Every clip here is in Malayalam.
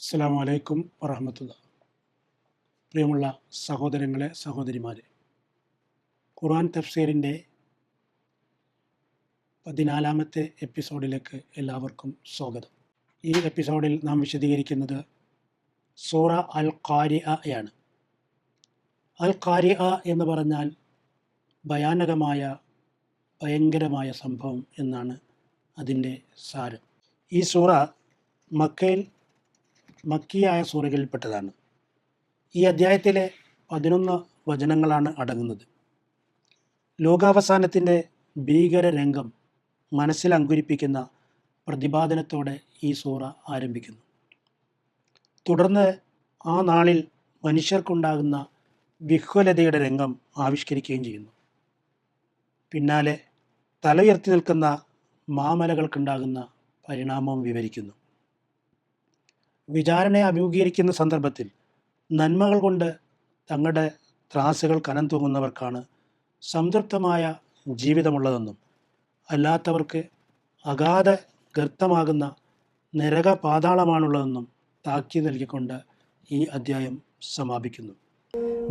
അസ്സലാമു അലൈക്കും വറഹ്മത്തുള്ളാഹി. പ്രിയമുള്ള സഹോദരങ്ങളെ, സഹോദരിമാരെ, ഖുർആൻ തഫ്സീറിൻ്റെ 14-ാമത്തെ എപ്പിസോഡിലേക്ക് എല്ലാവർക്കും സ്വാഗതം. ഈ എപ്പിസോഡിൽ നാം വിശദീകരിക്കുന്നത് സൂറ അൽ ഖാരിഅയാണ്. അൽ ഖാരിഅ എന്ന് പറഞ്ഞാൽ ഭയാനകമായ, ഭയങ്കരമായ സംഭവം എന്നാണ് അതിൻ്റെ സാരം. ഈ സൂറ മക്കിയായ സൂറകളിൽപ്പെട്ടതാണ്. ഈ അധ്യായത്തിലെ 11 വചനങ്ങളാണ് അടങ്ങുന്നത്. ലോകാവസാനത്തിൻ്റെ ഭീകര രംഗം മനസ്സിൽ അങ്കുരിപ്പിക്കുന്ന പ്രതിപാദനത്തോടെ ഈ സൂറ ആരംഭിക്കുന്നു. തുടർന്ന് ആ നാളിൽ മനുഷ്യർക്കുണ്ടാകുന്ന വിഹ്വലതയുടെ രംഗം ആവിഷ്കരിക്കുകയും ചെയ്യുന്നു. പിന്നാലെ തല ഉയർത്തി നിൽക്കുന്ന മാമലകൾക്കുണ്ടാകുന്ന പരിണാമവും വിവരിക്കുന്നു. വിചാരണയെ അഭിമുഖീകരിക്കുന്ന സന്ദർഭത്തിൽ നന്മകൾ കൊണ്ട് തങ്ങളുടെ ത്രാസുകൾ കനം തൂങ്ങുന്നവർക്കാണ് സംതൃപ്തമായ ജീവിതമുള്ളതെന്നും അല്ലാത്തവർക്ക് അഗാധ ഗർത്തമാകുന്ന നരക പാതാളമാണുള്ളതെന്നും താക്കീത് നൽകിക്കൊണ്ട് ഈ അധ്യായം സമാപിക്കുന്നു.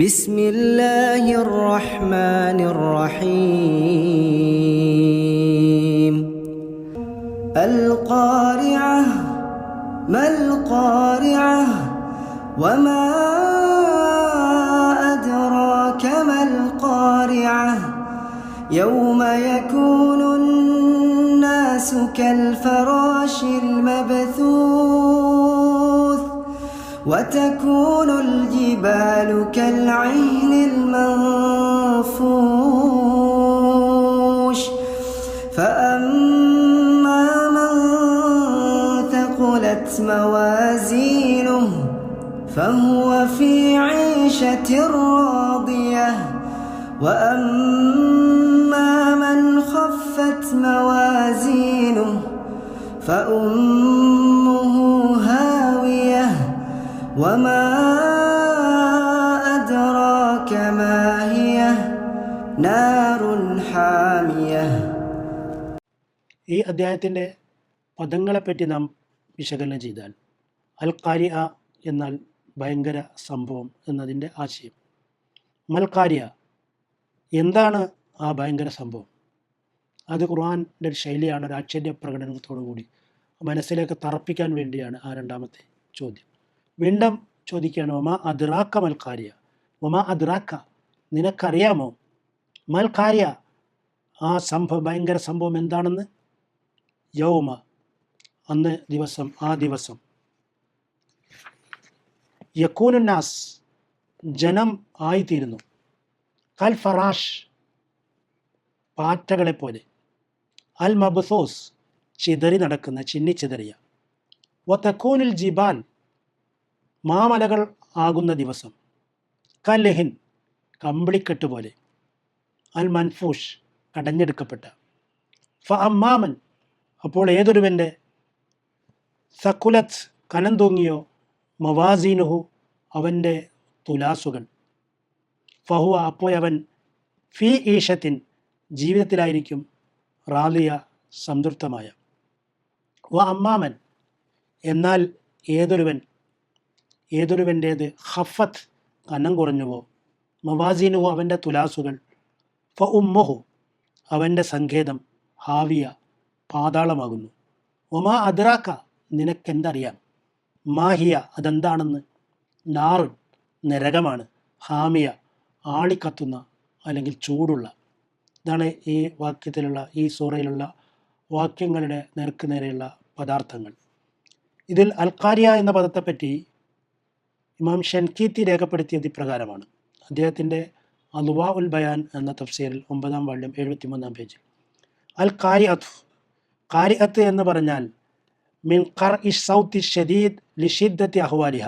ബിസ്മില്ലാഹിർ റഹ്മാനിർ റഹീം. അൽ ഖാരിഅഹ് മൽ ഖാരിഅഹ് വമാ അദ്റാക മൽ ഖാരിഅഹ് യൗമ യകൂനുൻ നാസു കൽ ഫറാശിൽ മബ്ഥൂസ് വതകൂനുൽ ജിബാലു കൽ ഐനിൽ മൻഫൂഷ് ഫഅമ്മാ മൻ ثقلت موازينه فهو في عيشة راضية وأما من خفت موازينه فأمه هاوية وما أدراك ما هي نار حامية. ഈ അധ്യായത്തിൻ്റെ പദങ്ങളെപ്പറ്റി നാം വിശകലനം ചെയ്താൽ അൽ ഖാരിഅ എന്നാൽ ഭയങ്കര സംഭവം എന്നതിൻ്റെ ആശയം. മൽ ഖാരിഅ എന്താണ് ആ ഭയങ്കര സംഭവം? അത് ഖുർആൻ്റെ ഒരു ശൈലിയാണ്, ഒരു ആശ്ചര്യ പ്രകടനത്തോടു കൂടി മനസ്സിലേക്ക് തറപ്പിക്കാൻ വേണ്ടിയാണ് ആ രണ്ടാമത്തെ ചോദ്യം. വീണ്ടും ചോദിക്കുകയാണ്, ഒമാ അദ്റാക്ക മൽ ഖാരിഅ, ഒമാ അദ്റാക്ക നിനക്കറിയാമോ മൽ ഖാരിഅ ആ സംഭവം, ഭയങ്കര സംഭവം എന്താണെന്ന്? യൗമ അന്ന്, ദിവസം, ആ ദിവസം, യകൂനുന്നാസ് ജനം ആയിത്തീരുന്നു, കൽ ഫറാഷ് പാറ്റകളെപ്പോലെ, അൽ മബ്സൂസ് ചിതറി നടക്കുന്ന, ചിന്നിച്ചിതറിയ, വതകൂനുൽ ജിബാൽ മാമലകൾ ആകുന്ന ദിവസം, കൽഹിൻ കമ്പിളിക്കെട്ട് പോലെ, അൽ മൻഫൂഷ് കടഞ്ഞെടുക്കപ്പെട്ട, ഫഅമ്മാമൻ അപ്പോൾ ഏതൊരുവൻ്റെ, സക്കുലത്ത് കനം തൂങ്ങിയോ, മവാസീനുഹു അവൻ്റെ തുലാസുകൾ, ഫഹുവ അപ്പോഴവൻ, ഫീ ഈഷത്തിൻ ജീവിതത്തിലായിരിക്കും, റാലിയ സംതൃപ്തമായ, വ അമ്മാമൻ എന്നാൽ ഏതൊരുവൻ്റേത്, ഖഫത്ത് കനം കുറഞ്ഞുവോ, മവാസീനുഹു അവൻ്റെ തുലാസുകൾ, ഫ ഉമ്മുഹു അവൻ്റെ സങ്കേതം, ഹാവിയ പാതാളമാകുന്നു, ഒമാ അദ്റാക്ക നിനക്കെന്തറിയാം, മാഹിയ അതെന്താണെന്ന്, നാറുൻ നരകമാണ്, ഹാമിയ ആളിക്കത്തുന്ന അല്ലെങ്കിൽ ചൂടുള്ള. ഇതാണ് ഈ വാക്യത്തിലുള്ള, ഈ സൂറയിലുള്ള വാക്യങ്ങളുടെ നേർക്ക് നേരെയുള്ള പദാർത്ഥങ്ങൾ. ഇതിൽ അൽ ഖാരിഅ എന്ന പദത്തെപ്പറ്റി ഇമാം ഷൻകീത്തി രേഖപ്പെടുത്തിയത് ഇപ്രകാരമാണ്. അദ്ദേഹത്തിൻ്റെ അദ്വാ ഉൽ ബയാൻ എന്ന തഫ്സീറിൽ 9-ാം വാള്യം 73-ാം പേജിൽ, അൽ ഖാരിഅത്ത് എന്ന് പറഞ്ഞാൽ മിൻ ഖർഇ സൗത്തി ഷദീദ് ലിഷിദ്ദത്തി അഹ്വാലിഹ,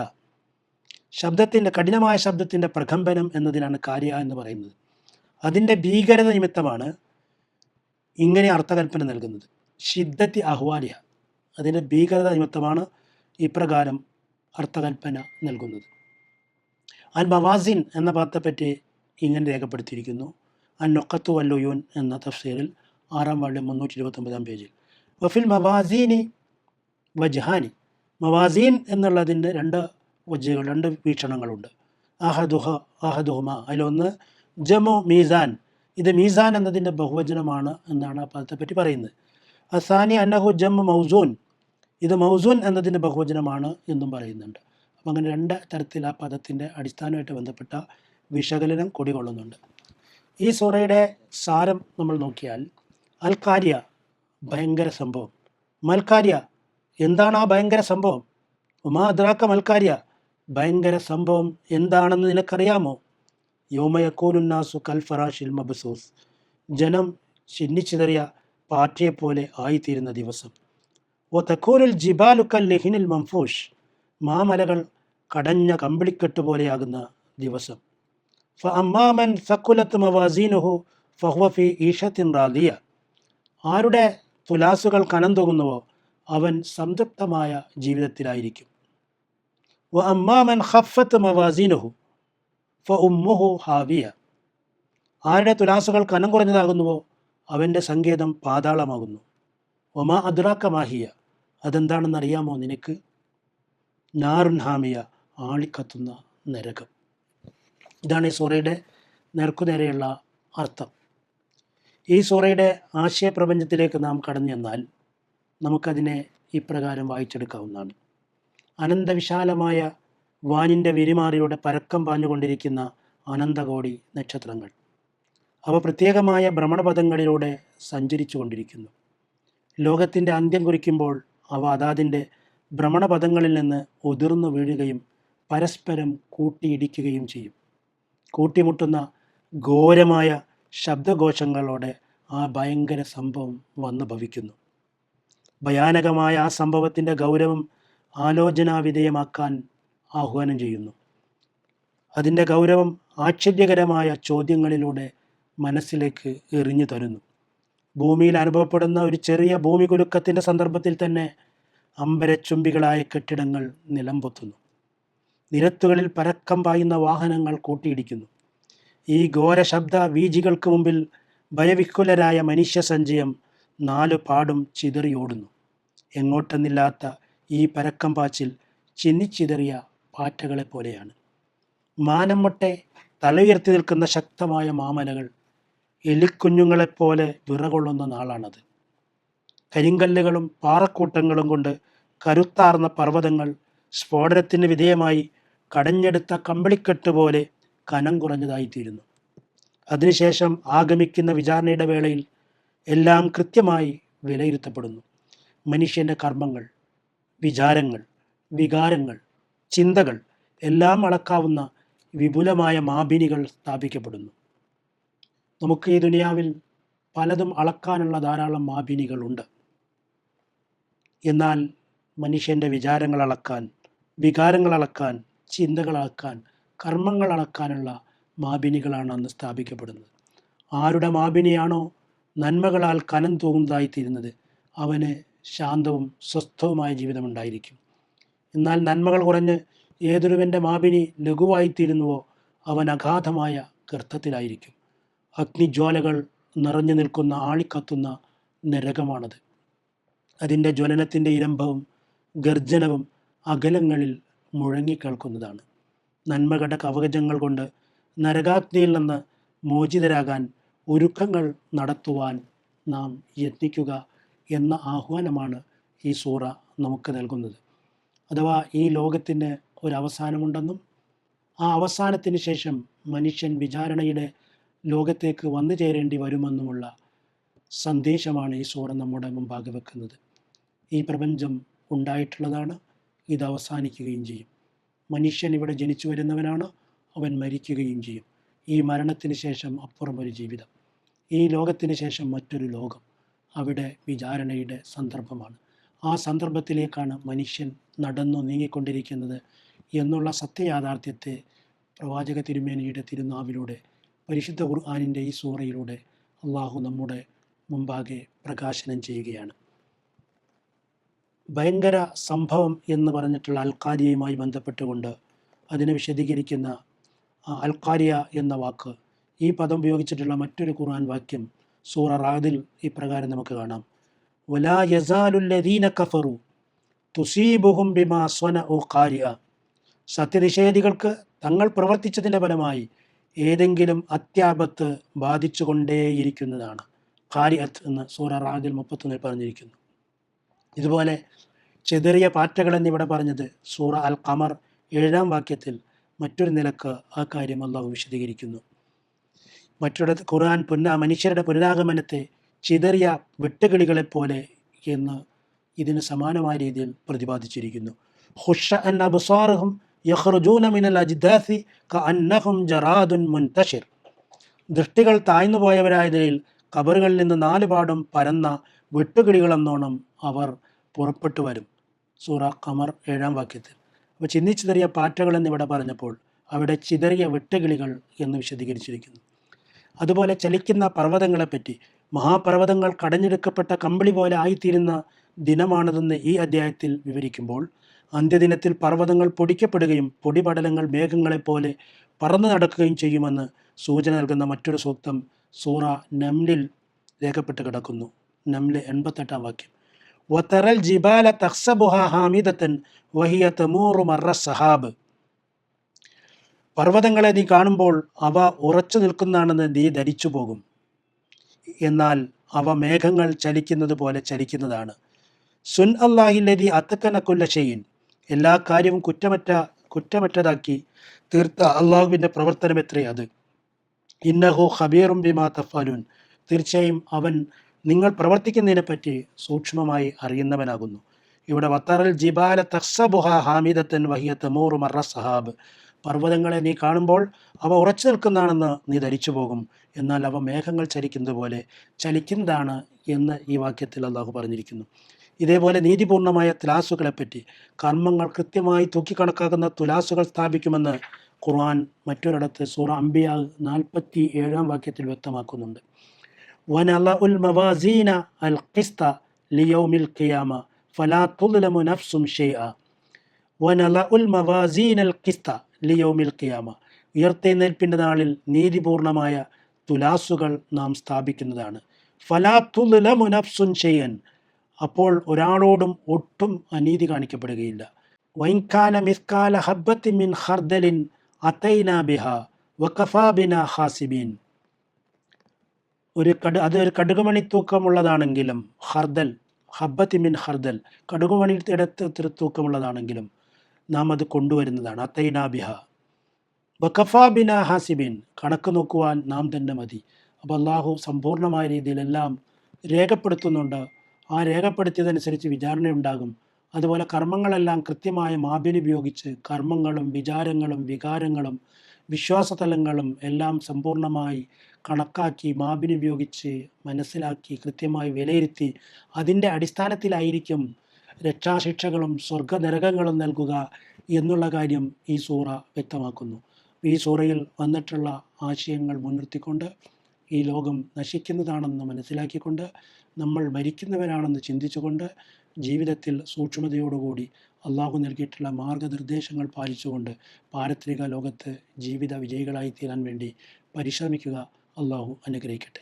ശബ്ദത്തിൻ്റെ, കഠിനമായ ശബ്ദത്തിൻ്റെ പ്രകമ്പനം എന്നതിനാണ് ഖാരിഅ എന്ന് പറയുന്നത്. അതിൻ്റെ ഭീകരത നിമിത്തമാണ് ഇങ്ങനെ അർത്ഥകൽപ്പന നൽകുന്നത്. ഷിദ്ദത്തി അഹ്വാലിഹ, അതിൻ്റെ ഭീകരത നിമിത്തമാണ് ഇപ്രകാരം അർത്ഥകൽപ്പന നൽകുന്നത്. അൽ മവാസിൻ എന്ന പദത്തെപ്പറ്റി ഇങ്ങനെ രേഖപ്പെടുത്തിയിരിക്കുന്നു. അൻ നുഖത്തു വല്ലുയൂൻ എന്ന തഫ്സീറിൽ 6-ാം വാള്യം 329-ാം പേജിൽ, വഫിൽ മവാസീനി വജ്ഹാനി മവാസീൻ എന്നുള്ളതിൻ്റെ രണ്ട് വജ്ജുകൾ, രണ്ട് വീക്ഷണങ്ങളുണ്ട്. അഹദുഹുമ, അതിലൊന്ന് ജമു മീസാൻ, ഇത് മീസാൻ എന്നതിൻ്റെ ബഹുവചനമാണ് എന്നാണ് ആ പദത്തെപ്പറ്റി പറയുന്നത്. അസാനി അന്നഹു ജമു മൗസൂൻ, ഇത് മൗസൂൻ എന്നതിൻ്റെ ബഹുവചനമാണ് എന്നും പറയുന്നുണ്ട്. അപ്പം അങ്ങനെ രണ്ട് തരത്തിൽ ആ പദത്തിൻ്റെ അടിസ്ഥാനമായിട്ട് ബന്ധപ്പെട്ട വിശകലനം കുടികൊള്ളുന്നുണ്ട്. ഈ സൂറയുടെ സാരം നമ്മൾ നോക്കിയാൽ, അൽ ഖാരിയ, ഭയങ്കര സംഭവം. മൽക്കാരിയ, എന്താണ് ആ ഭയങ്കര സംഭവം? ഉമാ അദ്രാക്ക മൽക്കാരിയ, ഭയങ്കര സംഭവം എന്താണെന്ന് നിനക്കറിയാമോ? യൗമയക്കൂനുന്നാസു കൽ ഫറാഷിൽ മബ്സൂസ്, ജനം ചിന്നിച്ചിതറിയ പാറ്റയെപ്പോലെ ആയിത്തീരുന്ന ദിവസം. ഓ തക്കൂനുൽ ജിബാലു കൽ ലിഹിനിൽ മംഫൂഷ്, മാമലകൾ കടഞ്ഞ കമ്പിളിക്കെട്ട് പോലെയാകുന്ന ദിവസം. ഫ അമ്മാമൻ സക്കുലത്ത് മവാസീനുഹു ഫഹുവ ഫി ഈഷത്തിൻ റാദിയ, ആരുടെ തുലാസുകൾ കനം തൂങ്ങുന്നുവോ അവൻ സംതൃപ്തമായ ജീവിതത്തിലായിരിക്കും. വ അമ്മാമൻ ഖഫത്ത് മവാസീനുഹു ഫ ഉമ്മുഹു ഹാവിയ, ആരുടെ തുലാസുകൾ കനം കുറഞ്ഞതാകുന്നുവോ അവൻ്റെ സങ്കേതം പാതാളമാകുന്നു. ഒമാ അദ്രാക്ക മാഹിയ, അതെന്താണെന്ന് അറിയാമോ നിനക്ക്? നാറുൻ ഹാമിയ, ആളിക്കത്തുന്ന നരകം. ഇതാണ് ഈ സൂറയുടെ നേർക്കുനേരെയുള്ള അർത്ഥം. ഈ സൂറയുടെ ആശയപ്രപഞ്ചത്തിലേക്ക് നാം കടന്നു ചെന്നാൽ നമുക്കതിനെ ഇപ്രകാരം വായിച്ചെടുക്കാവുന്നതാണ്. അനന്തവിശാലമായ വാനിൻ്റെ വിരിമാറിയുടെ പരക്കം പാഞ്ഞുകൊണ്ടിരിക്കുന്ന അനന്തകോടി നക്ഷത്രങ്ങൾ, അവ പ്രത്യേകമായ ഭ്രമണപഥങ്ങളിലൂടെ സഞ്ചരിച്ചു കൊണ്ടിരിക്കുന്നു. ലോകത്തിൻ്റെ അന്ത്യം കുറിക്കുമ്പോൾ അവ അതാതിൻ്റെ ഭ്രമണപഥങ്ങളിൽ നിന്ന് ഉതിർന്നു വീഴുകയും പരസ്പരം കൂട്ടിയിടിക്കുകയും ചെയ്യും. കൂട്ടിമുട്ടുന്ന ഘോരമായ ശബ്ദഘോഷങ്ങളോടെ ആ ഭയങ്കര സംഭവം വന്നു ഭവിക്കുന്നു. ഭയാനകമായ ആ സംഭവത്തിൻ്റെ ഗൗരവം ആലോചനാവിധേയമാക്കാൻ ആഹ്വാനം ചെയ്യുന്നു. അതിൻ്റെ ഗൗരവം ആശ്ചര്യകരമായ ചോദ്യങ്ങളിലൂടെ മനസ്സിലേക്ക് എറിഞ്ഞു തരുന്നു. ഭൂമിയിൽ അനുഭവപ്പെടുന്ന ഒരു ചെറിയ ഭൂമികുലുക്കത്തിൻ്റെ സന്ദർഭത്തിൽ തന്നെ അമ്പരച്ചുംബികളായ കെട്ടിടങ്ങൾ നിലംപൊത്തുന്നു. നിരത്തുകളിൽ പരക്കം പായുന്ന വാഹനങ്ങൾ കൂട്ടിയിടിക്കുന്നു. ഈ ഘോര ശബ്ദ വീജികൾക്ക് മുമ്പിൽ ഭയവിഹ്വലരായ മനുഷ്യസഞ്ചയം നാലു പാടും ചിതറിയോടുന്നു. എങ്ങോട്ടെന്നില്ലാത്ത ഈ പരക്കം പാച്ചിൽ ചിന്നിച്ചിതറിയ പാറ്റകളെപ്പോലെയാണ്. മാനം മുട്ടെ തലയുയർത്തി നിൽക്കുന്ന ശക്തമായ മാമലകൾ എലിക്കുഞ്ഞുങ്ങളെപ്പോലെ വിറകൊള്ളുന്ന നാളാണത്. കരിങ്കല്ലുകളും പാറക്കൂട്ടങ്ങളും കൊണ്ട് കരുത്താർന്ന പർവ്വതങ്ങൾ സ്ഫോടനത്തിന് വിധേയമായി കടഞ്ഞെടുത്ത കമ്പിളിക്കെട്ട് പോലെ കനം കുറഞ്ഞതായിത്തീരുന്നു. അതിനുശേഷം ആഗമിക്കുന്ന വിചാരണയുടെ വേളയിൽ എല്ലാം കൃത്യമായി വിലയിരുത്തപ്പെടുന്നു. മനുഷ്യൻ്റെ കർമ്മങ്ങൾ, വിചാരങ്ങൾ, വികാരങ്ങൾ, ചിന്തകൾ എല്ലാം അളക്കാവുന്ന വിപുലമായ മാപിനികൾ സ്ഥാപിക്കപ്പെടുന്നു. നമുക്ക് ഈ ദുനിയാവിൽ പലതും അളക്കാനുള്ള ധാരാളം മാപിനികളുണ്ട്. എന്നാൽ മനുഷ്യൻ്റെ വിചാരങ്ങൾ അളക്കാൻ, വികാരങ്ങൾ അളക്കാൻ, ചിന്തകൾ അളക്കാൻ, കർമ്മങ്ങൾ അളക്കാനുള്ള മാപിനികളാണ് അന്ന് സ്ഥാപിക്കപ്പെടുന്നത്. ആരുടെ മാപിനിയാണോ നന്മകളാൽ കനം തൂങ്ങുന്നതായിത്തീരുന്നത് അവന് ശാന്തവും സ്വസ്ഥവുമായ ജീവിതമുണ്ടായിരിക്കും. എന്നാൽ നന്മകൾ കുറഞ്ഞ് ഏതൊരുവൻ്റെ മാപിനി ലഘുവായിത്തീരുന്നുവോ അവൻ അഗാധമായ ഗർത്തത്തിലായിരിക്കും. അഗ്നിജ്വാലകൾ നിറഞ്ഞു നിൽക്കുന്ന ആളിക്കത്തുന്ന നരകമാണത്. അതിൻ്റെ ജ്വലനത്തിൻ്റെ ഇരമ്പവും ഗർജനവും അകലങ്ങളിൽ മുഴങ്ങിക്കേൾക്കുന്നതാണ്. നന്മകളുടെ കവചങ്ങൾ കൊണ്ട് നരകാഗ്നിയിൽ നിന്ന് മോചിതരാകാൻ ഒരുക്കങ്ങൾ നടത്തുവാൻ നാം യത്നിക്കുക എന്ന ആഹ്വാനമാണ് ഈ സൂറ നമുക്ക് നൽകുന്നത്. അഥവാ ഈ ലോകത്തിന് ഒരവസാനമുണ്ടെന്നും ആ അവസാനത്തിന് ശേഷം മനുഷ്യൻ വിചാരണയുടെ ലോകത്തേക്ക് വന്നു ചേരേണ്ടി വരുമെന്നുമുള്ള സന്ദേശമാണ് ഈ സൂറ നമ്മുടെ മുമ്പാകെ വെക്കുന്നത്. ഈ പ്രപഞ്ചം ഉണ്ടായിട്ടുള്ളതാണ്, ഇത് അവസാനിക്കുകയും ചെയ്യും. മനുഷ്യൻ ഇവിടെ ജനിച്ചു വരുന്നവനാണ്, അവൻ മരിക്കുകയും ചെയ്യും. ഈ മരണത്തിന് ശേഷം അപ്പുറം ഒരു ജീവിതം, ഈ ലോകത്തിന് ശേഷം മറ്റൊരു ലോകം, അവിടെ വിചാരണയുടെ സന്ദർഭമാണ്. ആ സന്ദർഭത്തിലേക്കാണ് മനുഷ്യൻ നടന്നു നീങ്ങിക്കൊണ്ടിരിക്കുന്നത് എന്നുള്ള സത്യയാഥാർത്ഥ്യത്തെ പ്രവാചക തിരുമേനിയുടെ തിരുനാവിലൂടെ, പരിശുദ്ധ ഖുർആനിൻ്റെ ഈ സൂറയിലൂടെ അള്ളാഹു നമ്മുടെ മുമ്പാകെ പ്രകാശനം ചെയ്യുകയാണ്. ഭയങ്കര സംഭവം എന്ന് പറഞ്ഞിട്ടുള്ള അൽഖാരിയയുമായി ബന്ധപ്പെട്ടുകൊണ്ട് അതിനെ വിശദീകരിക്കുന്ന അൽഖാരിയ എന്ന വാക്ക്, ഈ പദം ഉപയോഗിച്ചിട്ടുള്ള മറ്റൊരു ഖുർആൻ വാക്യം സൂറ റാദിൽ ഇപ്രകാരം നമുക്ക് കാണാം: വലാ യസാലുല്ലദീന കഫറു തുസീബുഹും ബിമാ സ്വനഉ ഖാരിഅ. സത്യനിഷേധികൾക്ക് തങ്ങൾ പ്രവർത്തിച്ചതിൻ്റെ ഫലമായി ഏതെങ്കിലും അത്യാപത്ത് ബാധിച്ചുകൊണ്ടേയിരിക്കുന്നതാണ്. ഖാരിഅത്ത് എന്ന് സൂറ റാദിൽ 31 പറഞ്ഞിരിക്കുന്നു. ഇതുപോലെ ചെതറിയ പാറ്റകൾ എന്നിവിടെ പറഞ്ഞത് സൂറ അൽ ഖമർ 7-ാം വാക്യത്തിൽ മറ്റൊരു നിലക്ക് ആ കാര്യം അള്ളാഹു വിശദീകരിക്കുന്നു. മറ്റൊരു ഖുർആൻ മനുഷ്യരുടെ പുനരാഗമനത്തെ ചിതറിയ വെട്ടുകിളികളെപ്പോലെ എന്ന് ഇതിന് സമാനമായ രീതിയിൽ പ്രതിപാദിച്ചിരിക്കുന്നു. ഖുശ്ശ അൻ അബ്സാറുഹും യഖ്റുജൂന മിനൽ അജ്ദാസി കഅന്നഹും ജറാദുൻ മുൻതശിർ. ദൃഷ്ടികൾ താഴ്ന്നു പോയവരായതിൽ ഖബറുകളിൽ നിന്ന് 4 പാടും പരന്ന വെട്ടുകിളികളെന്നോണം അവർ പുറപ്പെട്ടു വരും. സൂറ ഖമർ 7-ാം വാക്യത്തിൽ. അപ്പോൾ ചിന്നിച്ചിതറിയ പാറ്റകൾ എന്നിവിടെ പറഞ്ഞപ്പോൾ അവിടെ ചിതറിയ വെട്ടുകിളികൾ എന്ന് വിശദീകരിച്ചിരിക്കുന്നു. അതുപോലെ ചലിക്കുന്ന പർവ്വതങ്ങളെപ്പറ്റി, മഹാപർവ്വതങ്ങൾ കടഞ്ഞെടുക്കപ്പെട്ട കമ്പിളി പോലെ ആയിത്തീരുന്ന ദിനമാണതെന്ന് ഈ അധ്യായത്തിൽ വിവരിക്കുമ്പോൾ അന്ത്യദിനത്തിൽ പർവ്വതങ്ങൾ പൊടിക്കപ്പെടുകയും പൊടിപടലങ്ങൾ മേഘങ്ങളെപ്പോലെ പറന്നു നടക്കുകയും ചെയ്യുമെന്ന് സൂചന നൽകുന്ന മറ്റൊരു സൂക്തം സൂറ നംലിൽ രേഖപ്പെട്ട് കിടക്കുന്നു. നംല് 88-ാം വാക്യം. വതറൽ ജിബാല തഖ്സബുഹാ ഹാമിദതൻ വഹിയ തമൂറു മർറ സഹാബ്. പർവ്വതങ്ങളെ നീ കാണുമ്പോൾ അവ ഉറച്ചു നിൽക്കുന്നതാണെന്ന് നീ ധരിച്ചു പോകും, എന്നാൽ അവ മേഘങ്ങൾ ചലിക്കുന്നത് പോലെ ചലിക്കുന്നതാണ്. സുൻ അല്ലാഹില്ലദി അത്കന കുല്ല ഷൈഇൻ. എല്ലാ കാര്യവും കുറ്റമറ്റതാക്കി തീർത്ത അള്ളാഹുവിൻ്റെ പ്രവർത്തനം എത്രേ അത്. ഇന്നഹു ഖബീറും ബിമാ തഫ്അലൂൻ. തീർച്ചയായും അവൻ നിങ്ങൾ പ്രവർത്തിക്കുന്നതിനെപ്പറ്റി സൂക്ഷ്മമായി അറിയുന്നവനാകുന്നു. ഇവിടെ വത്തറൽ ജിബാല തഖ്സബുഹാ ഹാമിദത്തൻ വഹിയ തമൂറു മർറ സഹാബ്. പർവ്വതങ്ങളെ നീ കാണുമ്പോൾ അവ ഉറച്ചു നിൽക്കുന്നതാണെന്ന് നീ ധരിച്ചു പോകും, എന്നാൽ അവ മേഘങ്ങൾ ചലിക്കുന്നത് പോലെ ചലിക്കുന്നതാണ് എന്ന് ഈ വാക്യത്തിൽ അള്ളാഹു പറഞ്ഞിരിക്കുന്നു. ഇതേപോലെ നീതിപൂർണമായ തുലാസുകളെപ്പറ്റി, കർമ്മങ്ങൾ കൃത്യമായി തൂക്കിക്കണക്കാക്കുന്ന തുലാസുകൾ സ്ഥാപിക്കുമെന്ന് ഖുർആൻ മറ്റൊരിടത്ത് സൂറ അംബിയ 47-ാം വാക്യത്തിൽ വ്യക്തമാക്കുന്നുണ്ട്. വനലഉൽ മവാസീന അൽ ഖിസ്ത ലിയൗമിൽ ഖിയാമ ഫലാ തുദ്ലമു നഫ്സുൻ ഷൈഅ. വനലഉൽ മവാസീന അൽ ഖിസ്ത ലിയൗമിൽ ഖിയാമ. ഉയർത്തെഴുന്നേൽപ്പിൻ്റെ നാളിൽ നീതിപൂർണമായ തുലാസുകൾ നാം സ്ഥാപിക്കുന്നതാണ്. ഫലാ തുദ്ലമു നഫ്സുൻ ഷൈഅൻ. അപ്പോൾ ഒരാളോടും ഒട്ടും അനീതി കാണിക്കപ്പെടുകയില്ല. വൈൻകാന മിസ്കാല ഹബ്ബത്തിൻ മിൻ ഖർദലിൻ അതൈനാ ബിഹാ വകഫാ ബിനാ ഹാസിബീൻ. അതൊരു കടുകുമണി തൂക്കമുള്ളതാണെങ്കിലും, ഖർദൽ ഹബ്ബത്തിൻ മിൻ ഖർദൽ, കടുകുമണി ഇടത്ത് തൂക്കമുള്ളതാണെങ്കിലും നാം അത് കൊണ്ടുവരുന്നതാണ്. അതൈനാ ബിഹാ വകഫാ ബിനാ ഹാസിബീൻ. കണക്ക് നോക്കുവാൻ നാം തന്നെ മതി. അപ്പോൾ അള്ളാഹു സമ്പൂർണ്ണമായ രീതിയിലെല്ലാം രേഖപ്പെടുത്തുന്നുണ്ട്. ആ രേഖപ്പെടുത്തിയതനുസരിച്ച് വിചാരണയുണ്ടാകും. അതുപോലെ കർമ്മങ്ങളെല്ലാം കൃത്യമായ മാപിനി ഉപയോഗിച്ച് കർമ്മങ്ങളും വിചാരങ്ങളും വികാരങ്ങളും വിശ്വാസതലങ്ങളും എല്ലാം സമ്പൂർണ്ണമായി കണക്കാക്കി മാപിനി ഉപയോഗിച്ച് മനസ്സിലാക്കി കൃത്യമായി വിലയിരുത്തി അതിൻ്റെ അടിസ്ഥാനത്തിലായിരിക്കും രക്ഷാശിക്ഷകളും സ്വർഗനരകങ്ങളും നൽകുക എന്നുള്ള കാര്യം ഈ സൂറ വ്യക്തമാക്കുന്നു. ഈ സൂറയിൽ വന്നിട്ടുള്ള ആശയങ്ങൾ മുൻനിർത്തിക്കൊണ്ട് ഈ ലോകം നശിക്കുന്നതാണെന്ന് മനസ്സിലാക്കിക്കൊണ്ട് നമ്മൾ മരിക്കുന്നവരാണെന്ന് ചിന്തിച്ചുകൊണ്ട് ജീവിതത്തിൽ സൂക്ഷ്മതയോടുകൂടി അള്ളാഹു നൽകിയിട്ടുള്ള മാർഗനിർദ്ദേശങ്ങൾ പാലിച്ചുകൊണ്ട് പാരത്രിക ലോകത്ത് ജീവിത വിജയികളായി തീരാൻ വേണ്ടി പരിശ്രമിക്കുക. അള്ളാഹു അനുഗ്രഹിക്കട്ടെ.